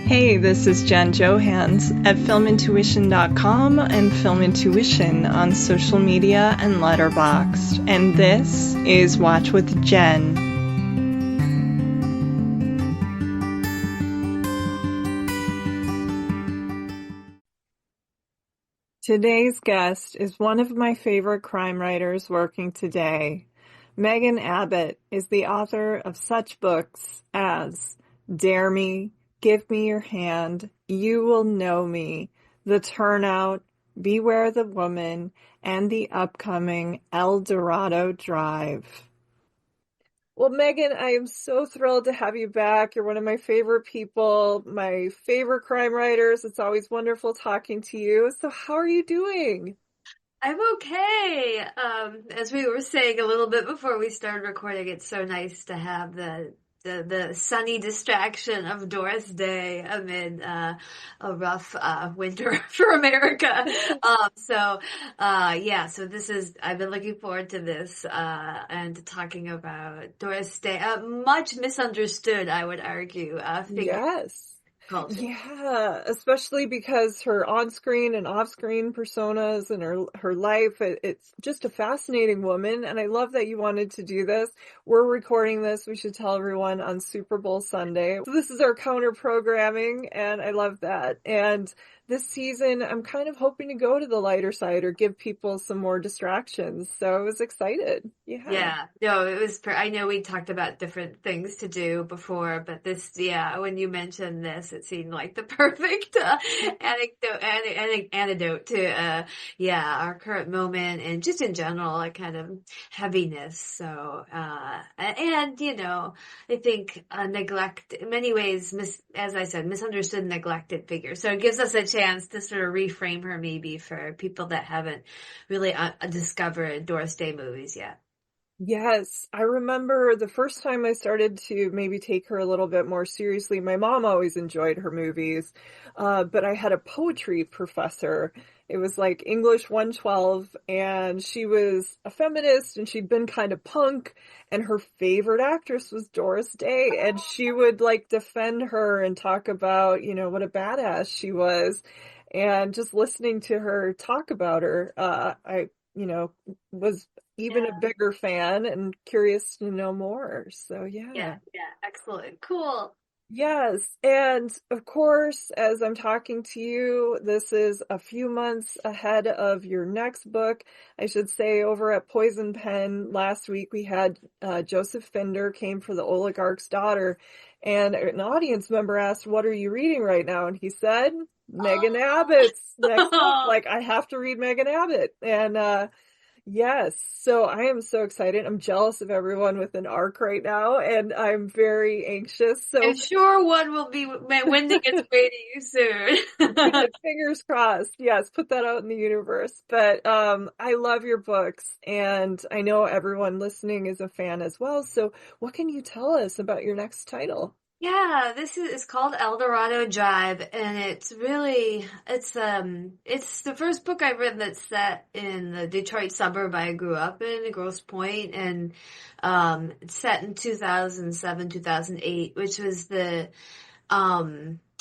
Hey, this is Jen Johans at filmintuition.com and filmintuition on social media and Letterboxd. And this is Watch with Jen. Today's guest is one of my favorite crime writers working today. Megan Abbott is the author of such books as Dare Me, Give Me Your Hand, You Will Know Me, The Turnout, Beware the Woman, and the upcoming DORADO Drive. Well, Megan, I am so thrilled to have you back. You're one of my favorite people, my favorite crime writers. It's always wonderful talking to you. So how are you doing? I'm okay. As we were saying a little bit before we started recording, it's so nice to have the sunny distraction of Doris Day amid a rough winter for America. So I've been looking forward to this and talking about Doris Day, much misunderstood, I would argue, figure. Yes. Culture. Yeah, especially because her on-screen and off-screen personas and her life, it's just a fascinating woman, and I love that you wanted to do this. We're recording this, we should tell everyone, on Super Bowl Sunday. So this is our counter-programming, and I love that. And this season, I'm kind of hoping to go to the lighter side or give people some more distractions. So I was excited. Yeah. No, it was, I know we talked about different things to do before, but this, when you mentioned this, it seemed like the perfect antidote to, our current moment and just in general, a kind of heaviness. So, I think neglect, in many ways, as I said, misunderstood, neglected figure. So it gives us a chance to sort of reframe her maybe for people that haven't really discovered Doris Day movies yet. Yes, I remember the first time I started to maybe take her a little bit more seriously. My mom always enjoyed her movies, but I had a poetry professor. It was like English 112, and she was a feminist, and she'd been kind of punk, and her favorite actress was Doris Day, and she would like defend her and talk about, what a badass she was. And just listening to her talk about her, I was even a bigger fan and curious to know more. So Yeah, excellent. Cool. Yes. And of course, as I'm talking to you, this is a few months ahead of your next book. I should say over at Poison Pen last week, we had Joseph Finder came for The Oligarch's Daughter, and an audience member asked, "What are you reading right now?" And he said, Megan Abbott's next book. Like, I have to read Megan Abbott. And yes, so I am so excited. I'm jealous of everyone with an arc right now, and I'm very anxious. So I'm sure one will be winding its way to you soon. Fingers crossed. Yes, put that out in the universe. But I love your books, and I know everyone listening is a fan as well. So what can you tell us about your next title? Yeah, this is called DORADO Drive, and it's the first book I've written that's set in the Detroit suburb I grew up in, Grosse Pointe, and it's set in 2007, 2008, which was the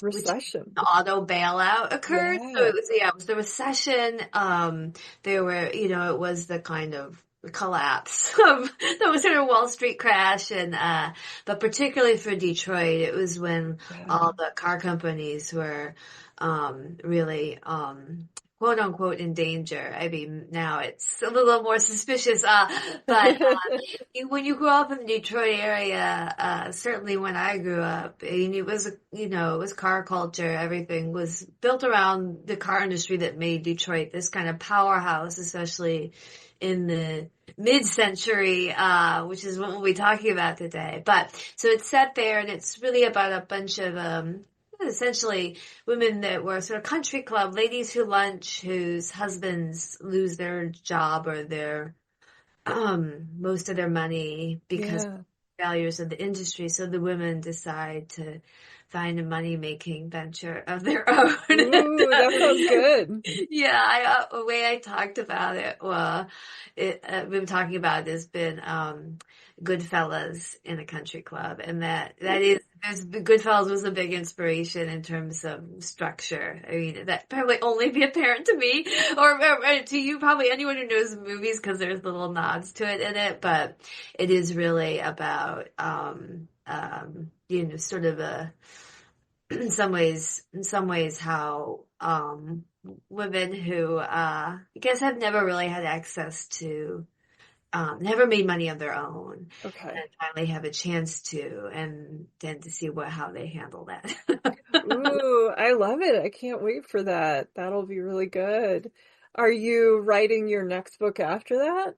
recession. The auto bailout occurred. Yeah. So it was the recession. It was the kind of collapse of the sort of Wall Street crash, and but particularly for Detroit, it was when all the car companies were really quote unquote in danger. I mean, now it's a little more suspicious, but when you grew up in the Detroit area, certainly when I grew up, it was car culture. Everything was built around the car industry that made Detroit this kind of powerhouse, especially in the mid-century, which is what we'll be talking about today. But so it's set there, and it's really about a bunch of essentially women that were sort of country club ladies who lunch, whose husbands lose their job or their most of their money because of failures of the industry. So the women decide to find a money-making venture of their own. Ooh, that sounds good. Yeah, the way I talked about it, we've been talking about it has been Goodfellas in a country club, and that is Goodfellas was a big inspiration in terms of structure. I mean, that probably only be apparent to me or to you, probably anyone who knows the movies, because there's little nods to it in it. But it is really about, sort of in some ways, how women who I guess have never really had access to never made money on their own, Okay. and finally have a chance to, and then to see how they handle that. Ooh, I love it. I can't wait for that. That'll be really good. Are you writing your next book after that?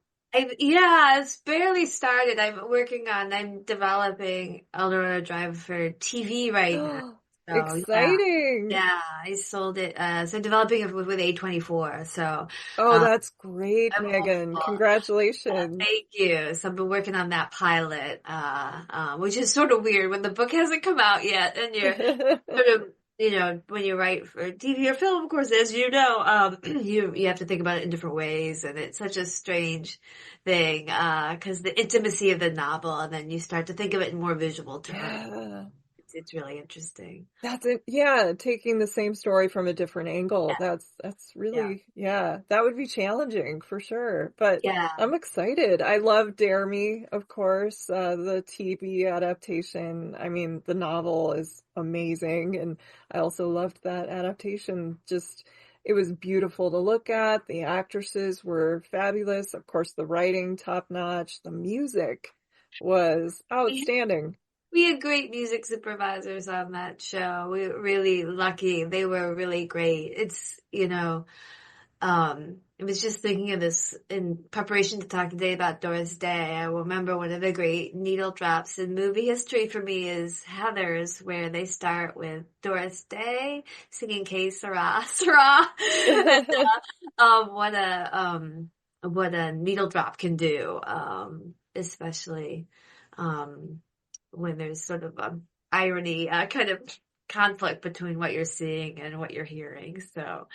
Yeah, it's barely started. I'm developing DORADO Drive for TV right now. So yeah, Exciting. yeah, I sold it. So I'm developing it with A24. So Oh, uh, that's great, I'm Megan. hopeful. Congratulations. Thank you. So I've been working on that pilot, which is sort of weird when the book hasn't come out yet, and you're sort of, when you write for TV or film, of course, as you know, you have to think about it in different ways, and it's such a strange thing, because the intimacy of the novel, and then you start to think of it in more visual terms. Yeah. It's really interesting. That's it. Yeah, taking the same story from a different angle. Yeah, That's yeah, really, yeah, that would be challenging for sure. But yeah. I'm excited. I love Dare Me, of course, the TV adaptation. I mean, the novel is amazing, and I also loved that adaptation. Just it was beautiful to look at. The actresses were fabulous. Of course, the writing top notch. The music was outstanding. We had great music supervisors on that show. We were really lucky. They were really great. I was just thinking of this in preparation to talk today about Doris Day. I remember one of the great needle drops in movie history for me is Heathers, where they start with Doris Day singing K Sarah Sarah. And, what a needle drop can do, especially, um, when there's sort of irony, kind of conflict between what you're seeing and what you're hearing. So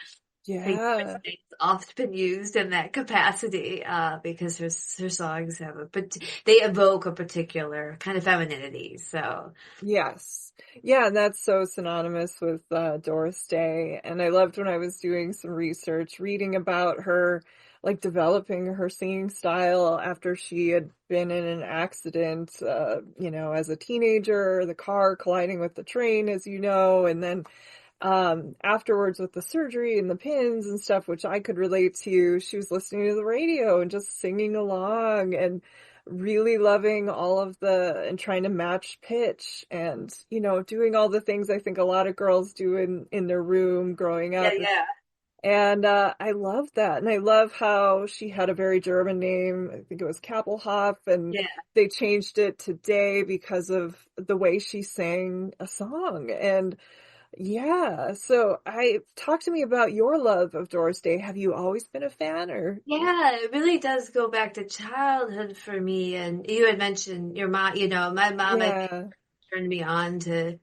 I think Yeah. it's oft been used in that capacity, because her songs but they evoke a particular kind of femininity. So Yes. Yeah, and that's so synonymous with Doris Day. And I loved when I was doing some research, reading about her, like developing her singing style after she had been in an accident, as a teenager, the car colliding with the train, as you know, and then afterwards with the surgery and the pins and stuff, which I could relate to, she was listening to the radio and just singing along and really loving all of and trying to match pitch and, doing all the things I think a lot of girls do in their room growing yeah, up. yeah, And I love that. And I love how she had a very German name. I think it was Kappelhoff, and yeah. they changed it to Day because of the way she sang a song. And yeah, so talk to me about your love of Doris Day. Have you always been a fan or? Yeah, it really does go back to childhood for me. And you had mentioned your mom, my mom, I think, Yeah, turned me on to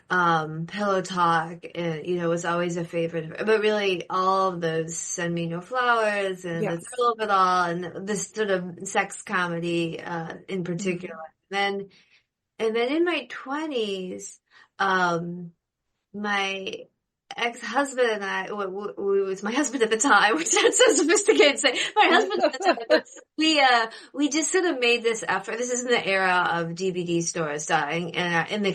Pillow Talk, and was always a favorite. But really, all of those Send Me No Flowers and The yes. Thrill of It All, and this sort of sex comedy, in particular. Mhm. Then, and then in my 20s, um, my ex-husband and I, who was my husband at the time, which sounds so sophisticated to say, my husband at the time, but we just sort of made this effort. This is in the era of DVD stores dying, and in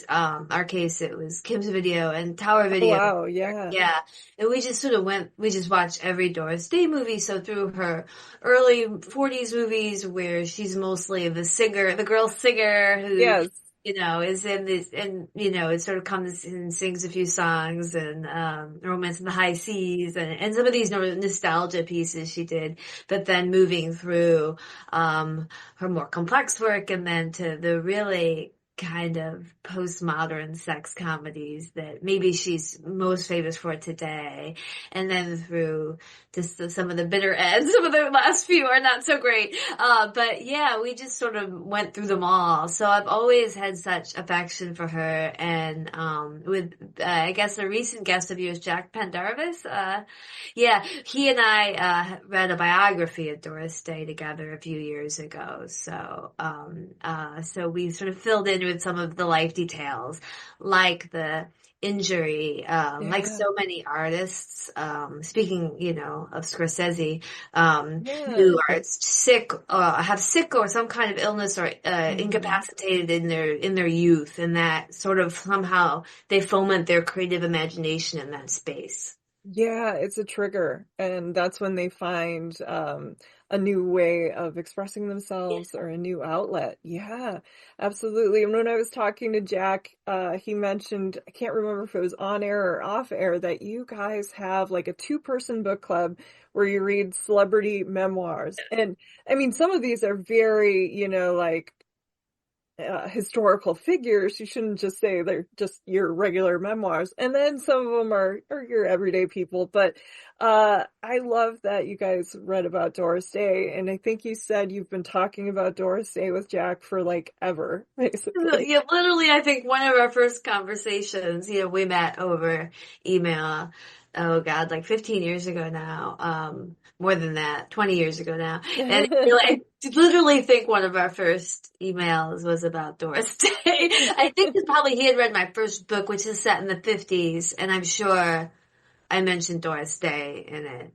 our case, it was Kim's Video and Tower Oh, Video. wow, yeah. Yeah. And we just sort of we just watched every Doris Day movie. So through her early 40s movies where she's mostly the singer, the girl singer who, Yes. is in this, and, it sort of comes and sings a few songs, and, Romance in the High Seas, and some of these nostalgia pieces she did, but then moving through, her more complex work, and then to the really kind of postmodern sex comedies that maybe she's most famous for today, and then through just some of the bitter ends. Some of the last few are not so great, but yeah, we just sort of went through them all. So I've always had such affection for her, and with I guess a recent guest of yours, Jack Pendarvis, yeah, he and I read a biography of Doris Day together a few years ago. So so we sort of filled in with some of the life details, like the injury, like Yeah. so many artists, speaking, of Scorsese, Yeah. who are sick, have sick or some kind of illness or, Mhm. incapacitated in their youth, and that sort of somehow they foment their creative imagination in that space. Yeah, it's a trigger, and that's when they find a new way of expressing themselves or a new outlet. Yeah, absolutely. And when I was talking to Jack, he mentioned, I can't remember if it was on air or off air, that you guys have like a two-person book club where you read celebrity memoirs. And I mean, some of these are very, like historical figures. You shouldn't just say they're just your regular memoirs. And then some of them are your everyday people. But I love that you guys read about Doris Day. And I think you said you've been talking about Doris Day with Jack for like ever, basically. Yeah, literally, I think one of our first conversations, we met over email. Oh God, like 15 years ago now. More than that, 20 years ago now. And I literally think one of our first emails was about Doris Day. I think it's probably he had read my first book, which is set in the 50s, and I'm sure I mentioned Doris Day in it.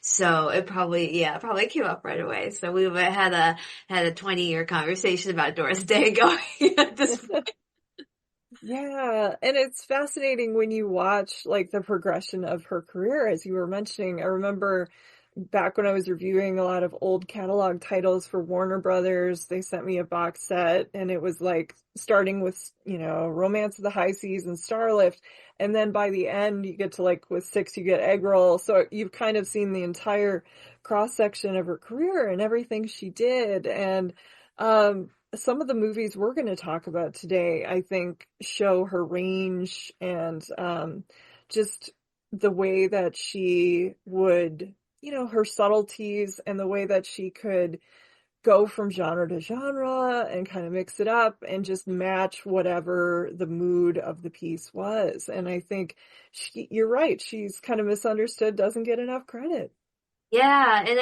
So it probably, yeah, it probably came up right away. So we had a 20-year conversation about Doris Day going at this point. Yeah, and it's fascinating when you watch like the progression of her career, as you were mentioning. I remember back when I was reviewing a lot of old catalog titles for Warner Brothers, they sent me a box set, and it was like starting with, Romance of the High Seas and Starlift, and then by the end you get to like with six you get Egg Roll. So you've kind of seen the entire cross section of her career and everything she did. And some of the movies we're going to talk about today, I think, show her range and just the way that she would, her subtleties and the way that she could go from genre to genre and kind of mix it up and just match whatever the mood of the piece was. And I think you're right. She's kind of misunderstood, doesn't get enough credit. Yeah, and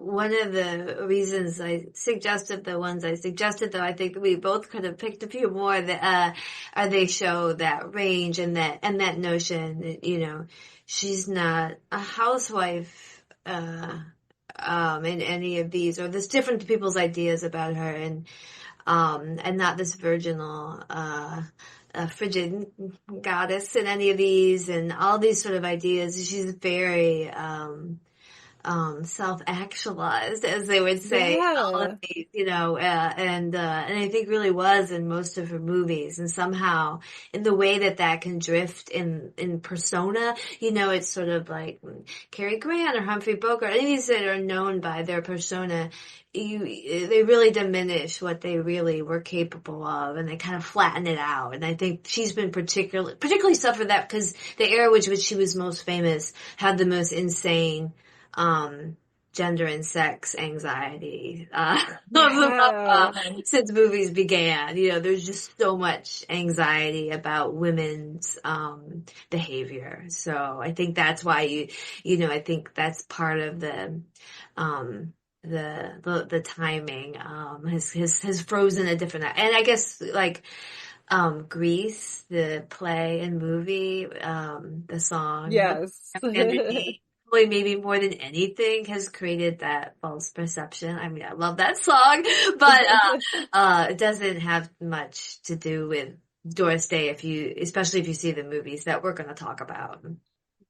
one of the reasons I suggested the ones I suggested, though, I think we both could have picked a few more that are they show that range and that notion that, she's not a housewife in any of these, or there's different people's ideas about her, and not this virginal frigid goddess in any of these, and all these sort of ideas. She's very self-actualized, as they would say, in all of Yeah. these, and I think really was in most of her movies, and somehow in the way that can drift in persona, it's sort of like Cary Grant or Humphrey Bogart, any of these that are known by their persona, they really diminish what they really were capable of, and they kind of flatten it out. And I think she's been particularly suffered that because the era which she was most famous had the most insane gender and sex anxiety Yeah. since movies began. There's just so much anxiety about women's behavior. So I think that's why I think that's part of the timing has frozen a different, and I guess like Grease, the play and movie, the song Yes. underneath, probably maybe more than anything has created that false perception. I mean, I love that song, but it doesn't have much to do with Doris Day especially if you see the movies that we're going to talk about.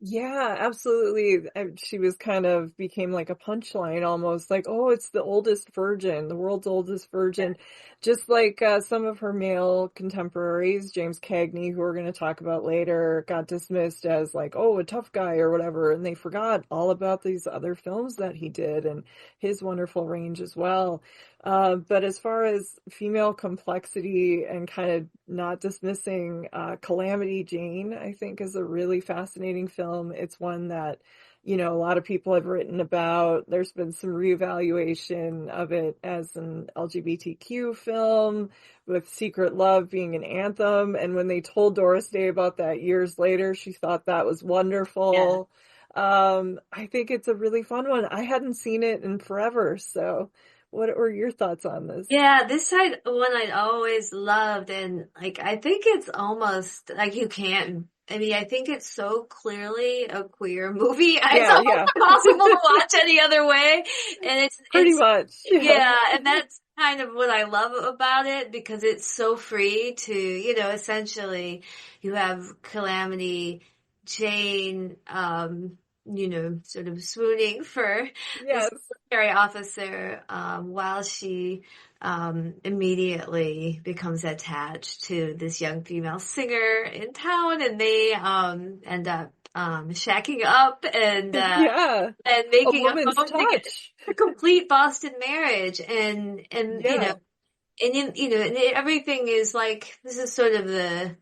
Yeah, absolutely. She was kind of became like a punchline almost like, oh, it's the oldest virgin, the world's oldest virgin. Just like some of her male contemporaries, James Cagney, who we're going to talk about later, got dismissed as like, oh, a tough guy or whatever. And they forgot all about these other films that he did and his wonderful range as well. But as far as female complexity and kind of not dismissing Calamity Jane, I think is a really fascinating film. It's one that, a lot of people have written about. There's been some reevaluation of it as an LGBTQ film, with Secret Love being an anthem. And when they told Doris Day about that years later, she thought that was Yeah. wonderful. I think it's a really fun one. I hadn't seen it in forever, so What were your thoughts on this? Yeah, this side one I'd always loved, and like I think it's almost like you can't. I mean, I think it's so clearly a queer movie. It's Yeah, almost yeah. impossible to watch any other way, and Pretty it's much. Yeah. yeah, and that's kind of what I love about it because it's so free to, essentially you have Calamity Jane, sort of swooning for this Yes. military officer, while she, immediately becomes attached to this young female singer in town and they, end up, shacking up Yeah. and A making a woman's home together, touch. a complete Boston marriage and Yeah. and everything is like this is sort of the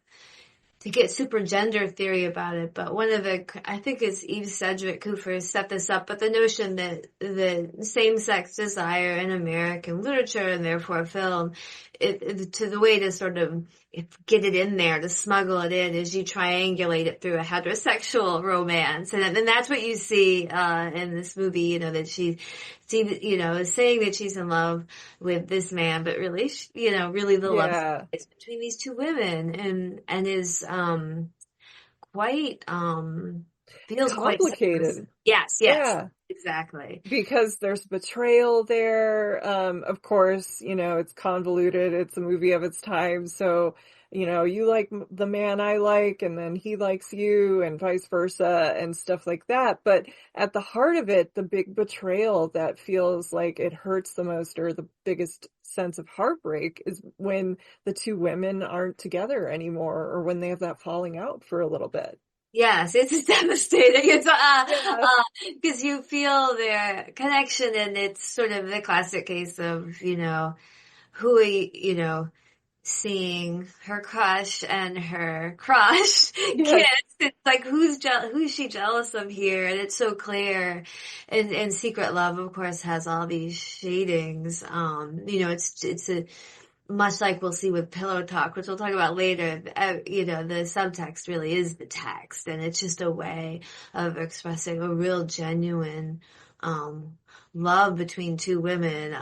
to get super gender theory about it, but one of the, I think it's Eve Sedgwick who first set this up, but the notion that the same-sex desire in American literature and therefore film, to the way to sort of get it in there, to smuggle it in, is you triangulate it through a heterosexual romance. And that's what you see, in this movie, that is saying that she's in love with this man, but really, really the love Yeah. is between these two women and is, quite, feels quite, Complicated. yes, Yeah. exactly. Because there's betrayal there. Of course, it's convoluted. It's a movie of its time. So, you like the man I like, and then he likes you, and vice versa, and stuff like that. But at the heart of it, the big betrayal that feels like it hurts the most, or the biggest sense of heartbreak, is when the two women aren't together anymore, or when they have that falling out for a little bit. Yes, it's devastating. It's Yeah. because you feel their connection, and it's sort of the classic case of who seeing her crush and her crush kiss. Yes. It's like who's she jealous of here? And it's so clear. And Secret Love, of course, has all these shadings. It's a much like we'll see with Pillow Talk, which we'll talk about later, the subtext really is the text, and it's just a way of expressing a real genuine, love between two women,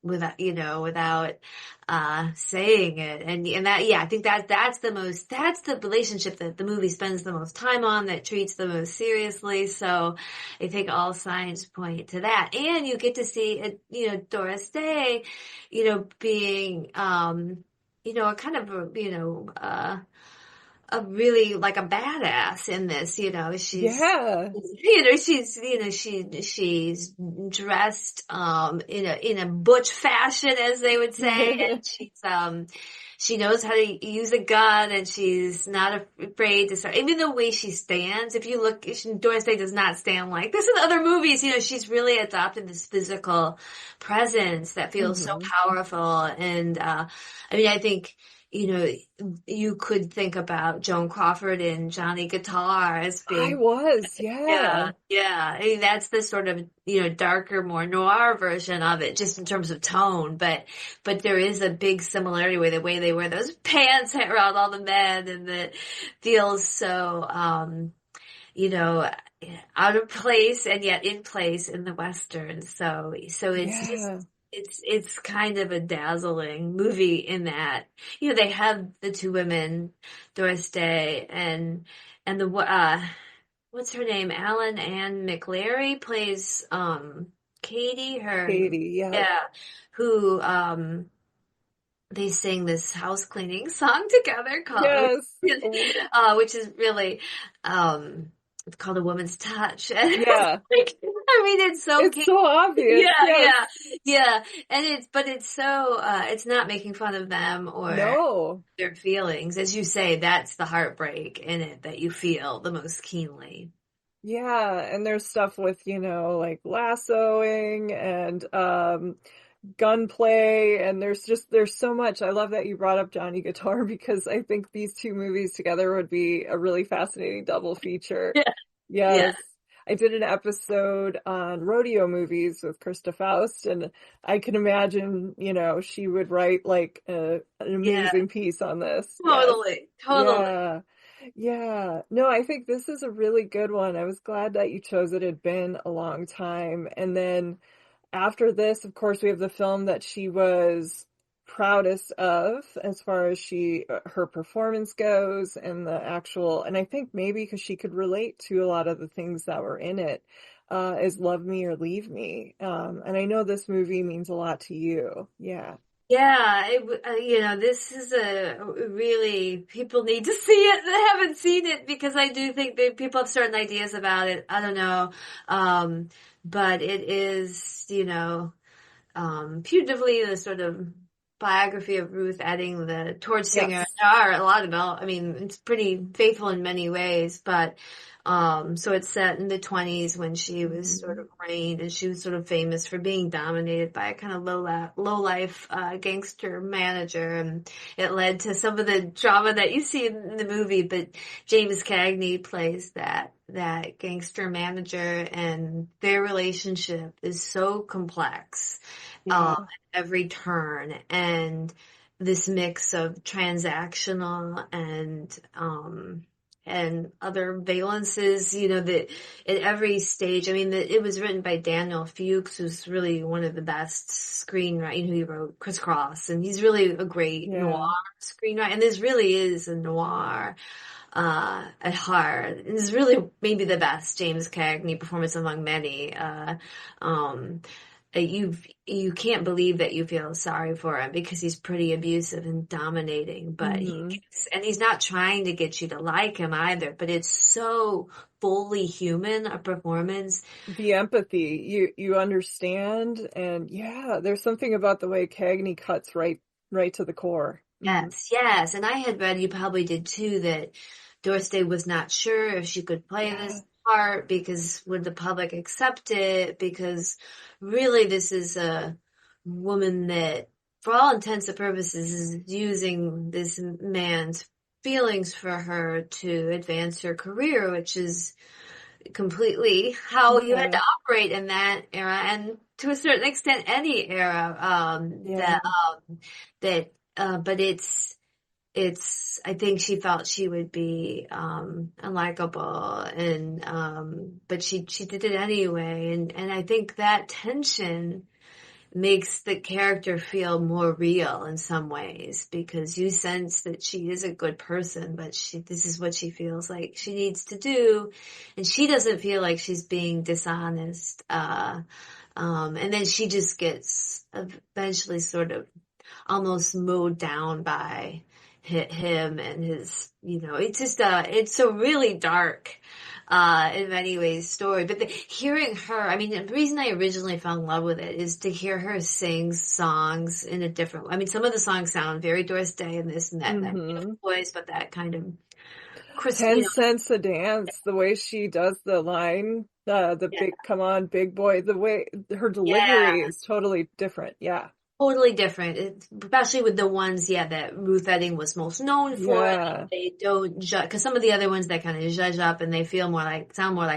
without, saying it. And that, yeah, I think that's the relationship that the movie spends the most time on, that treats the most seriously. So I think all signs point to that. And you get to see it, Doris Day, being, a kind of, a really like a badass in this, Yeah. she's dressed in a butch fashion, as they would say, and she knows how to use a gun, and she's not afraid to start. Even the way she stands, if you look, Doris Day does not stand like this in other movies. She's really adopted this physical presence that feels so Hmm. powerful. And I think you could think about Joan Crawford and Johnny Guitar as I being, was, yeah. yeah. I mean, that's the sort of, darker, more noir version of it, just in terms of tone. But there is a big similarity with the way they wear those pants around all the men, and that feels so, out of place and yet in place in the Western. So it's just, Yeah. it's kind of a dazzling movie in that, they have the two women, Doris Day and what's her name? Alan Ann McLary plays, Katie, Katie, yeah. yeah, who, they sing this house cleaning song together called, Yes. Oh, which is really, it's called A Woman's Touch. And yeah. it's so It's so obvious. yeah, Yes. yeah. And it's so, it's not making fun of them or No. their feelings. As you say, that's the heartbreak in it that you feel the most keenly. Yeah. And there's stuff with, like lassoing and gunplay, and there's so much. I love that you brought up Johnny Guitar, because I think these two movies together would be a really fascinating double feature. Yeah. Yeah. Yes. I did an episode on rodeo movies with Krista Faust, and I can imagine, she would write like an Yeah. amazing piece on this. Yes. Totally. Yeah. Yeah. No, I think this is a really good one. I was glad that you chose it. It had been a long time. And then after this, of course, we have the film that she was proudest of as far as her performance goes, and the actual, and I think maybe because she could relate to a lot of the things that were in it, is Love Me or Leave Me. And I know this movie means a lot to you. Yeah. Yeah, this is a really, people need to see it that haven't seen it, because I do think that people have certain ideas about it. I don't know. But it is, putatively the sort of biography of Ruth Etting, the torch singer. Yes. There are a lot of, I mean, it's pretty faithful in many ways, but so it's set in the 20s when she was sort of reigned, and she was sort of famous for being dominated by a kind of low life gangster manager, and it led to some of the drama that you see in the movie. But James Cagney plays that gangster manager, and their relationship is so complex Yeah. at every turn, and this mix of transactional and other valences, that at every stage. I mean, it was written by Daniel Fuchs, who's really one of the best screenwriters. He wrote Crisscross, and he's really a great noir screenwriter. And this really is a noir at heart. And this is really maybe the best James Cagney performance among many. You can't believe that you feel sorry for him, because he's pretty abusive and dominating, but he's not trying to get you to like him either, but it's so fully human a performance. The empathy, you understand, and there's something about the way Cagney cuts right to the core. Yes. And I had read, you probably did too, that Doris Day was not sure if she could play this part, because would the public accept it? Because really this is a woman that, for all intents and purposes, is using this man's feelings for her to advance her career, which is completely how you had to operate in that era, and to a certain extent any era. But I think she felt she would be unlikable, and but she did it anyway, and I think that tension makes the character feel more real in some ways, because you sense that she is a good person, but this is what she feels like she needs to do, and she doesn't feel like she's being dishonest. And then she just gets eventually sort of almost mowed down by him and his, it's just it's a really dark in many ways story. But hearing her, I mean, the reason I originally fell in love with it is to hear her sing songs in a different way. I mean, some of the songs sound very Doris Day and this and that, that voice, but that kind of 10 cents a dance, the way she does the line, big, come on, big boy, the way her delivery is totally different. Yeah. Totally different, especially with the ones, that Ruth Etting was most known for. They don't judge, because some of the other ones that kind of judge up and they sound more like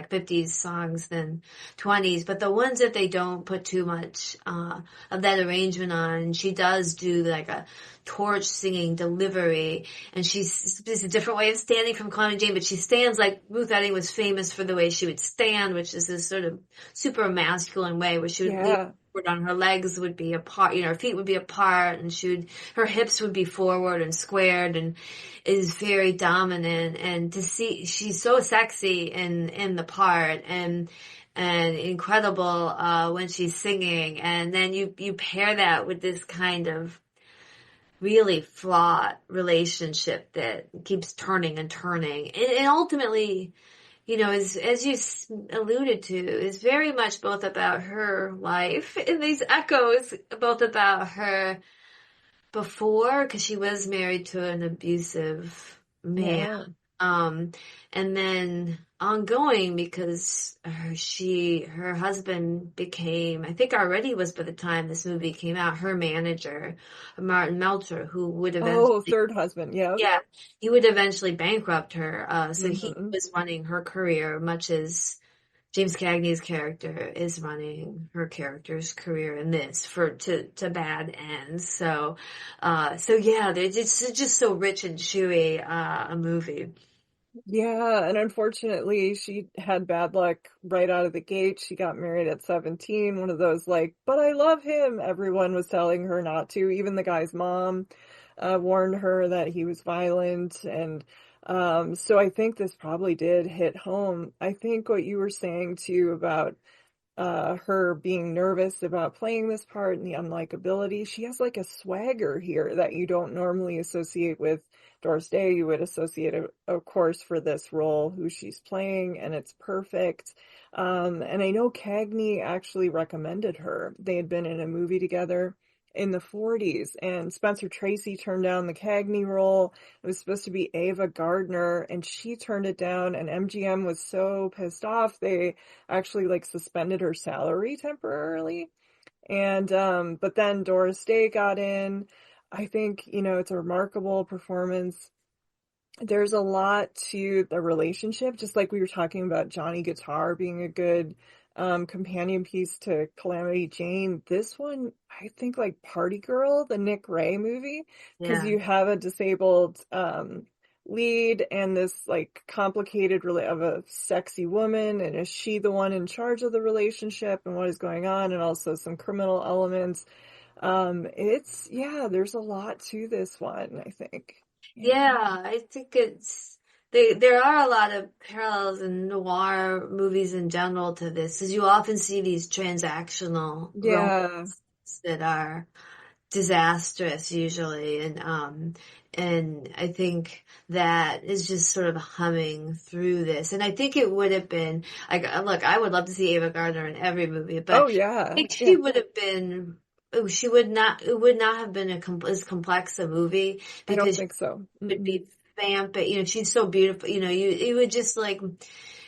50s songs than 20s. But the ones that they don't put too much of that arrangement on, she does do like a torch singing delivery, and it's a different way of standing from Calamity Jane, but she stands like Ruth Etting was famous for the way she would stand, which is this sort of super masculine way where she would lean on, her legs would be apart, her feet would be apart, and her hips would be forward and squared, and is very dominant. And to see, she's so sexy in the part, and incredible when she's singing. And then you pair that with this kind of really fraught relationship that keeps turning and turning, and ultimately, as you alluded to, is very much both about her life and these echoes, both about her before, because she was married to an abusive man, and then ongoing, because her husband became, I think already was by the time this movie came out, her manager, Martin Meltzer, who would eventually, third husband, he would eventually bankrupt her. So he was running her career, much as James Cagney's character is running her character's career in this to bad ends. So they're just so rich and chewy, a movie. Yeah, and unfortunately, she had bad luck right out of the gate. She got married at 17, one of those like, but I love him. Everyone was telling her not to. Even the guy's mom warned her that he was violent. And so I think this probably did hit home. I think what you were saying too about her being nervous about playing this part and the unlikability. She has like a swagger here that you don't normally associate with Doris Day. You would associate, of course, for this role, who she's playing, and it's perfect. And I know Cagney actually recommended her. They had been in a movie together in the 40s, and Spencer Tracy turned down the Cagney role. It was supposed to be Ava Gardner, and she turned it down, and MGM was so pissed off, they actually like suspended her salary temporarily. And but then Doris Day got in. I think, it's a remarkable performance. There's a lot to the relationship, just like we were talking about Johnny Guitar being a good companion piece to Calamity Jane. This one, I think, like Party Girl, the Nick Ray movie, because Yeah. you have a disabled lead and this like complicated of a sexy woman, and is she the one in charge of the relationship and what is going on, and also some criminal elements. There's a lot to this one, I think. Yeah. Yeah, I think there are a lot of parallels in noir movies in general to this, because you often see these transactional Yeah. romances that are disastrous usually, and I think that is just sort of humming through this. And I think it would have been like, look, I would love to see Ava Gardner in every movie, but Oh I yeah. think Yeah. she would have been. She would not. It would not have been as complex a movie I don't because think so. would Mm-mm. be vamping. She's so beautiful. It would just like,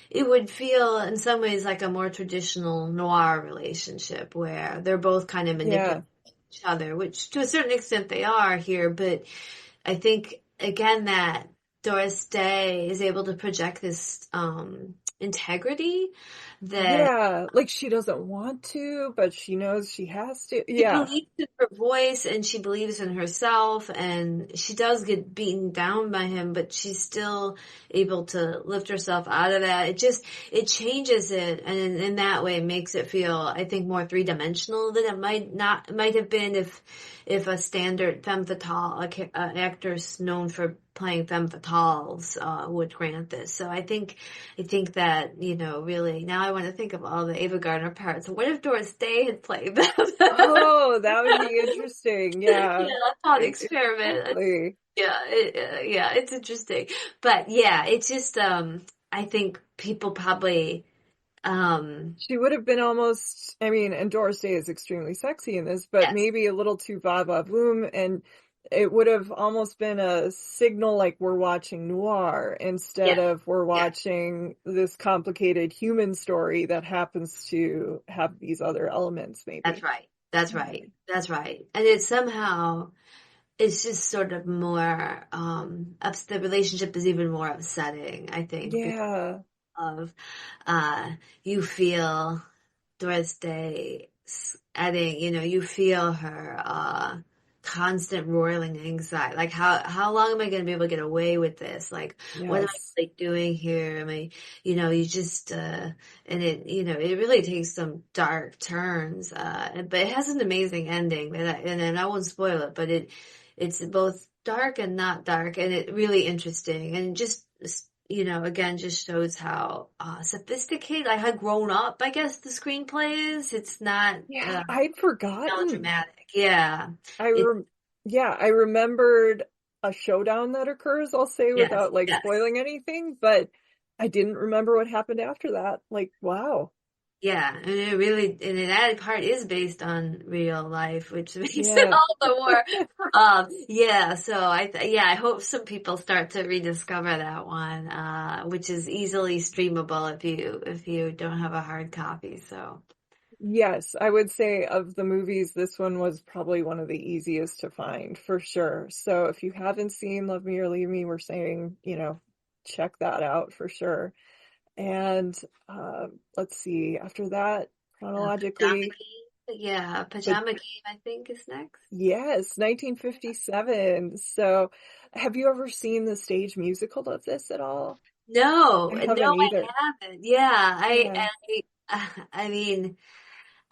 it would feel in some ways like a more traditional noir relationship where they're both kind of Yeah. manipulating each other, which to a certain extent they are here. But I think again that Doris Day is able to project this integrity that Yeah. Like she doesn't want to, but she knows she has to. she Yeah. believes in her voice and she believes in herself, and she does get beaten down by him, but she's still able to lift herself out of that. It changes it, and in that way makes it feel, I think, more three-dimensional than might have been if a standard femme fatale, actress known for playing femme fatales, would grant this. So I think that, really, now I want to think of all the Ava Gardner parts. What if Doris Day had played them? Oh, that would be interesting. Yeah. Yeah, a thought experiment. Exactly. Yeah, it's interesting. But yeah, it's just, I think people probably, um, She would have been almost, I mean, and Doris Day is extremely sexy in this, but yes, maybe a little too va va voom, and it would have almost been a signal like we're watching noir instead yes, of we're yeah, watching this complicated human story that happens to have these other elements, that's maybe. right. That's right. That's right. And it's just sort of more, the relationship is even more upsetting, I think, because Yeah, of, you feel Doris Day adding, you feel her constant roiling anxiety. Like how long am I going to be able to get away with this? Like what am I yes. like doing here? Am I, you just and it really takes some dark turns. But it has an amazing ending, and I won't spoil it, but it's both dark and not dark, and it really interesting, and just again, just shows how sophisticated, like how grown up, I guess, the screenplay is. It's not Yeah, I'd forgotten. melodramatic. Yeah. I It, rem yeah, I remembered a showdown that occurs, I'll say yes, without like yes. spoiling anything, but I didn't remember what happened after that. Like, wow. Yeah. And it really, and that part is based on real life, which makes it Yeah. all the more, yeah. So I hope some people start to rediscover that one, which is easily streamable if you don't have a hard copy. So. Yes, I would say of the movies, this one was probably one of the easiest to find for sure. So if you haven't seen Love Me or Leave Me, we're saying, check that out for sure. And let's see, after that, Pajama chronologically, Game. Yeah, but Pajama Game, I think, is next. yes, 1957. So have you ever seen the stage musical of this at all? No, I no, haven't I either. haven't. Yeah, Yeah. I mean,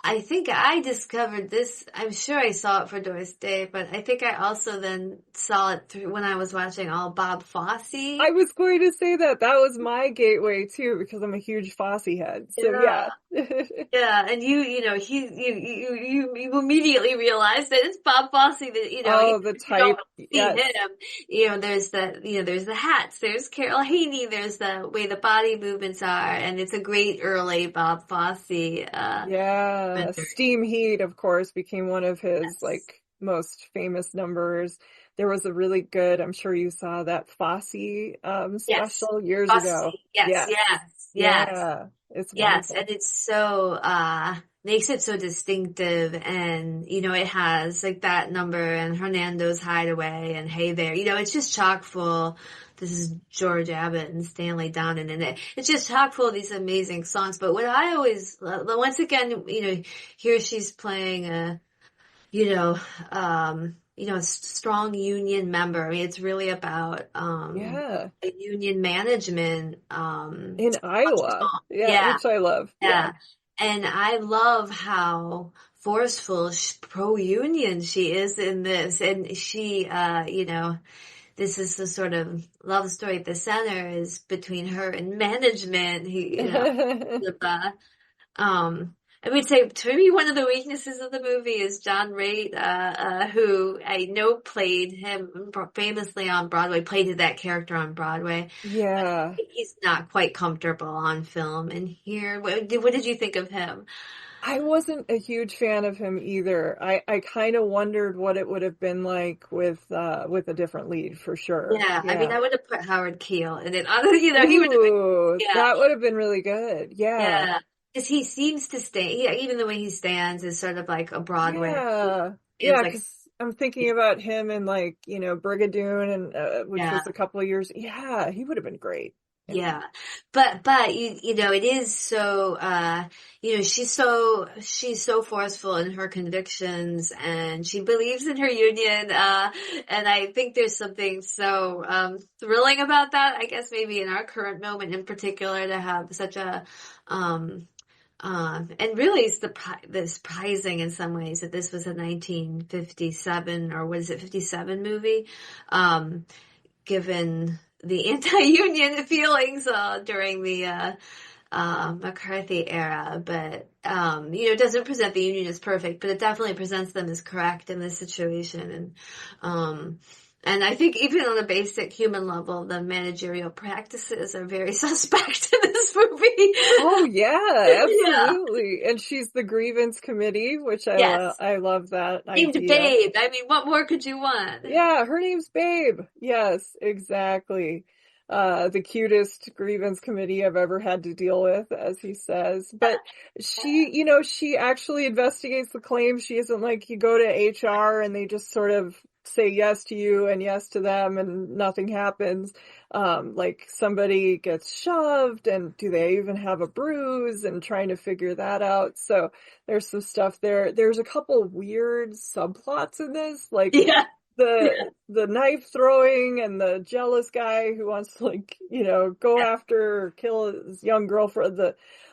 I think I discovered this. I'm sure I saw it for Doris Day, but I think I also then saw it through when I was watching all Bob Fosse. I was going to say that. That was my gateway too, because I'm a huge Fosse head. So Yeah. yeah. Yeah, and you immediately realize that it's Bob Fosse that, even Oh, the if you don't type. see Yes. him, there's the hats, there's Carol Haney, there's the way the body movements are, and it's a great early Bob Fosse, Yeah. rendering. Steam Heat, of course, became one of his Yes. like most famous numbers. There was a really good, I'm sure you saw that Fosse Yes. special years Fosse. ago. Yes, Yes. yes, yes. Yeah. It's Yes, wonderful. and it's so makes it so distinctive, and it has like that number and Hernando's Hideaway and Hey There. It's just chock full. This is George Abbott and Stanley Donen, and it's just chock full of these amazing songs. But what I always once again, here she's playing a you know a strong union member. I mean, it's really about Yeah. a union management In Iowa. Yeah, yeah. which I love. Yeah. Yeah. And I love how forceful, pro-union she is in this. And she, this is the sort of love story at the center is between her and management, the, I would say to me one of the weaknesses of the movie is John Raitt, who I know played him famously on Broadway, played that character on Broadway, but Yeah. he's not quite comfortable on film. And here, what did you think of him? I wasn't a huge fan of him either. I kind of wondered what it would have been like with a different lead for sure. Yeah, I mean, Yeah. I would have put Howard Keel, and then he would have been, Ooh, yeah, that would have been really good. Yeah. yeah, because he seems to stay, yeah, even the way he stands is sort of like a Broadway. Yeah. It's Yeah, like, 'cause I'm thinking about him in like, Brigadoon and which yeah. was a couple of years. Yeah, he would have been great. Yeah. Yeah, but it is so she's so forceful in her convictions, and she believes in her union, and I think there's something so thrilling about that. I guess maybe in our current moment in particular to have such a um and really it's surprising in some ways that this was a 1957 or what is it 57 movie. Given the anti-union feelings during the McCarthy era, but it doesn't present the union as perfect, but it definitely presents them as correct in this situation, and I think even on a basic human level, the managerial practices are very suspect in this movie. Oh yeah, Yeah. absolutely. And she's the grievance committee, which I love. Yes. I love that Named idea. Babe. I mean, what more could you want? Yeah, her name's Babe. Yes, exactly. The cutest grievance committee I've ever had to deal with, as he says. But she actually investigates the claim. She isn't like you go to HR and they just sort of say yes to you and yes to them and nothing happens. Like somebody gets shoved and do they even have a bruise and trying to figure that out. So there's some stuff there. There's a couple weird subplots in this, like Yeah. the knife throwing and the jealous guy who wants to like, go Yeah. after or kill his young girlfriend.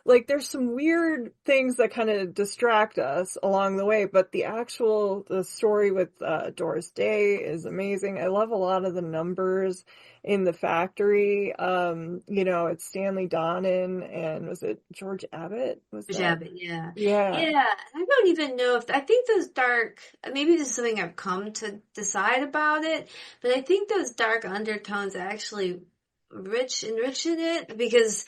Like there's some weird things that kind of distract us along the way, but the story with Doris Day is amazing. I love a lot of the numbers in the factory. It's Stanley Donen and was it George Abbott? Was that? Jab, yeah. Yeah. Yeah. I don't even know I think those dark, maybe this is something I've come to decide about it, but I think those dark undertones actually enrich in it because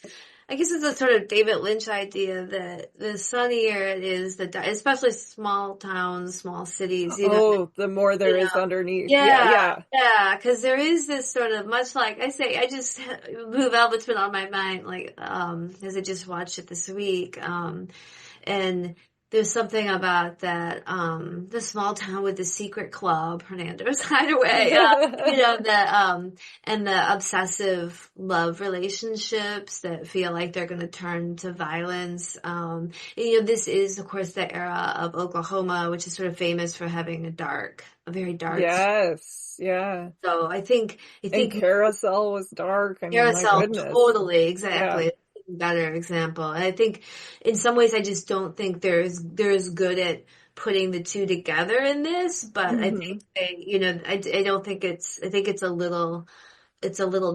I guess it's a sort of David Lynch idea that the sunnier it is, especially small towns, small cities, Oh, the more there you is know, underneath. Yeah, yeah, yeah. yeah, because there is this sort of much like I say, I just Blue Velvet's been on my mind, like as I just watched it this week, and there's something about that, the small town with the secret club, Hernando's Hideaway, and the obsessive love relationships that feel like they're going to turn to violence. This is, of course, the era of Oklahoma, which is sort of famous for having a very dark. Yes, yeah. So I think And Carousel was dark. I mean, my Carousel, goodness. totally, Yeah. exactly. Better example. And I think in some ways I just don't think they're as good at putting the two together in this, but I Hmm. think I don't think I think it's a little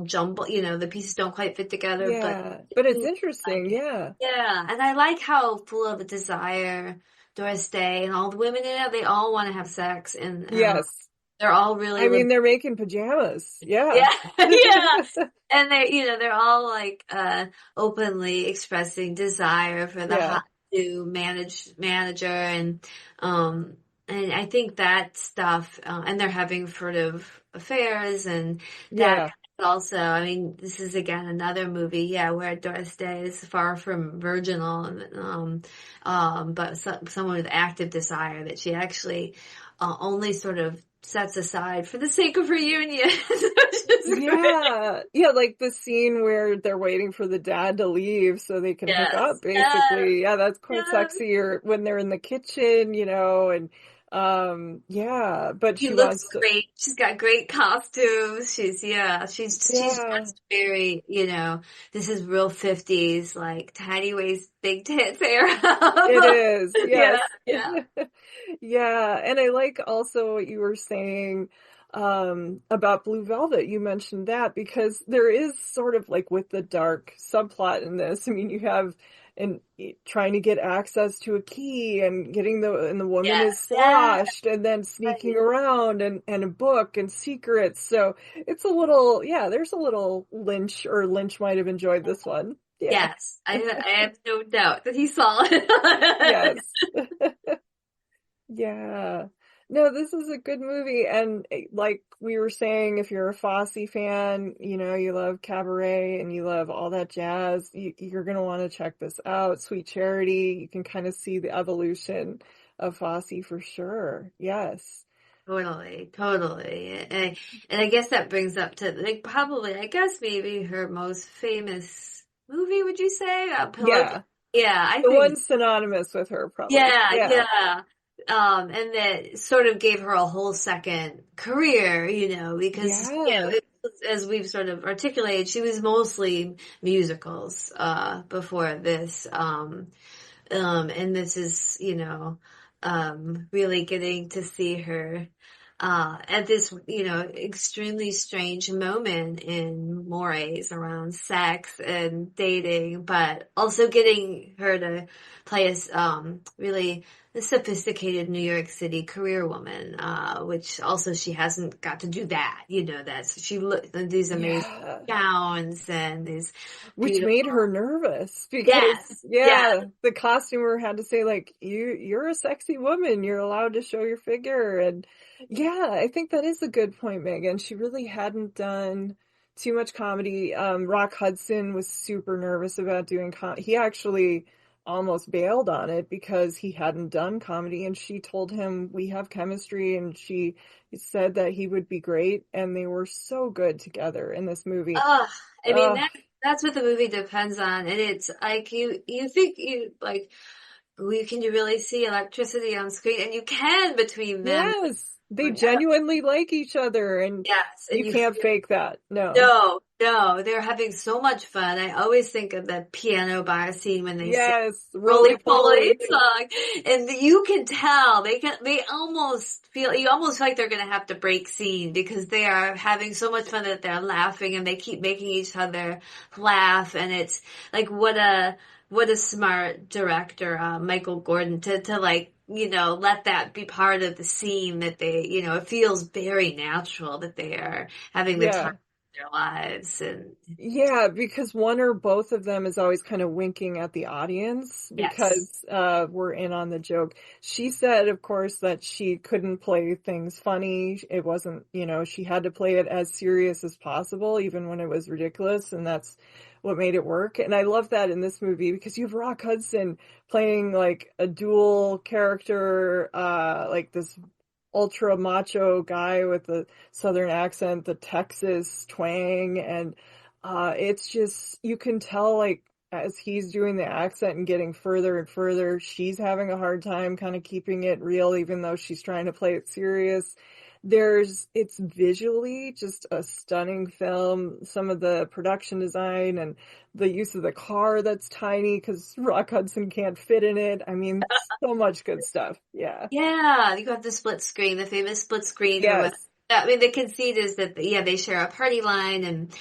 jumble, the pieces don't quite fit together, but Yeah. But it's like interesting. it. Yeah. Yeah, and I like how full of a desire Doris Day and all the women in it, they all want to have sex, and Yes. they're all really I mean, they're making pajamas. Yeah. yeah, yeah. And they're all like, openly expressing desire for the Yeah. hot new manager and I think that stuff, and they're having furtive affairs and that Yeah. also, I mean, this is again another movie, yeah, where Doris Day is far from virginal, but someone with active desire that she actually, only sort of sets aside for the sake of reunion. Yeah. Yeah, like the scene where they're waiting for the dad to leave so they can hook Yes, up, yes, basically. Yeah, that's quite yes. sexy. Or when they're in the kitchen, and yeah, but She she looks wants to, great. She's got great costumes. She's yeah, just very, this is real 50s, like tiny waist, big tits era. it is. Yeah, Yes. yeah. Yeah, and I like also what you were saying about Blue Velvet. You mentioned that because there is sort of like with the dark subplot in this. I mean, you have and trying to get access to a key and the woman is Yes, yeah, sloshed and then sneaking right. around and a book and secrets. So it's a little, yeah, there's a little Lynch might have enjoyed this one. Yeah. Yes, I have no doubt that he saw it. Yes. Yeah. No, this is a good movie. And like we were saying, if you're a Fosse fan, you love Cabaret and you love all that jazz, you're going to want to check this out. Sweet Charity, you can kind of see the evolution of Fosse for sure. Yes. Totally, totally. And I guess that brings up to, like, probably, I guess maybe her most famous movie, would you say? Yeah. Yeah, I The think, one synonymous with her, probably. yeah, Yeah. yeah. And that sort of gave her a whole second career, because, Yeah. as we've sort of articulated, she was mostly musicals, before this. And this is, really getting to see her, at this, extremely strange moment in mores around sex and dating, but also getting her to play as, really a sophisticated New York City career woman, which also she hasn't got to do that, that's, she looked these amazing Yeah. gowns and these Which beautiful, made her nervous because, yes, yes. yeah, the costumer had to say like, you're a sexy woman. You're allowed to show your figure. And yeah, I think that is a good point, Megan. She really hadn't done too much comedy. Rock Hudson was super nervous about doing he actually almost bailed on it because he hadn't done comedy, and she told him we have chemistry, and she said that he would be great, and they were so good together in this movie. Ugh, I mean Ugh. that's what the movie depends on, and it's like you think can you really see electricity on screen, and you can between them. Yes, they genuinely like each other, and Yes, and you you can't feel fake that. No. no, no, they're having so much fun. I always think of the piano bar scene when they sing Yes, Roly roly Poly poly. song, and you can tell they almost feel you almost feel like they're gonna have to break scene because they are having so much fun that they're laughing and they keep making each other laugh, and it's like what a smart director, Michael Gordon, to like, let that be part of the scene that they, it feels very natural that they are having the Yeah. time their lives. And Yeah, because one or both of them is always kind of winking at the audience yes. because we're in on the joke. She said, of course, that she couldn't play things funny. It wasn't, she had to play it as serious as possible, even when it was ridiculous, and that's what made it work. And I love that in this movie because you have Rock Hudson playing like a dual character, like this ultra macho guy with the southern accent, the Texas twang, and it's just, you can tell, like, as he's doing the accent and getting further and further, she's having a hard time kind of keeping it real, even though she's trying to play it serious. It's visually just a stunning film. Some of the production design and the use of the car that's tiny because Rock Hudson can't fit in it. I mean, so much good stuff. Yeah. Yeah, you got the split screen, the famous split screen or what. Yes. I mean, the conceit is that, yeah, they share a party line and,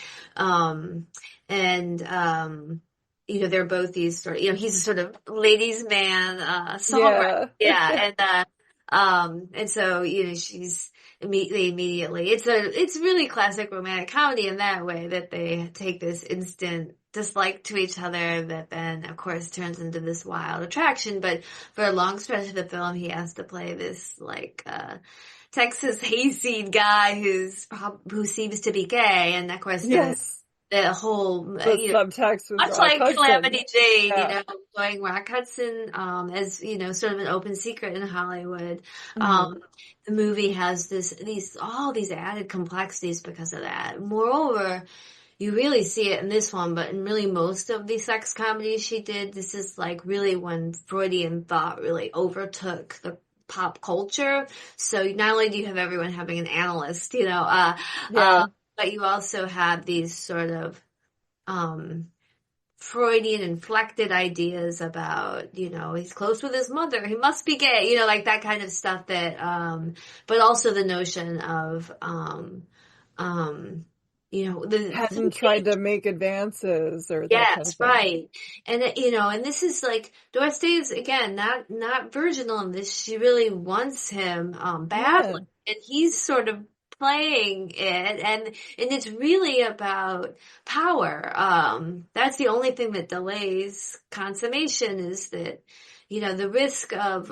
they're both these sort of, he's a sort of ladies man, songwriter. Yeah. Yeah. And so, she's immediately, it's really classic romantic comedy in that way, that they take this instant dislike to each other that then, of course, turns into this wild attraction. But for a long stretch of the film, he has to play this, like, Texas hayseed guy who seems to be gay. And of course, Yes. the whole, The subtext with much Rock like Hudson. Calamity Jane, Yeah. going Rock Hudson, as, sort of an open secret in Hollywood. Mhm. The movie has all these added complexities because of that. Moreover, you really see it in this one, but in really most of the sex comedies she did, this is like really when Freudian thought really overtook the pop culture. So not only do you have everyone having an analyst, Yeah. but you also have these sort of Freudian inflected ideas about, he's close with his mother, he must be gay, like that kind of stuff that, but also the notion of, Hadn't tried to make advances or that kind of yes, thing. right. And and this is like Doris Day is again not virginal in this. She really wants him Yeah. badly, and he's sort of playing it, and it's really about power. That's the only thing that delays consummation is that the risk of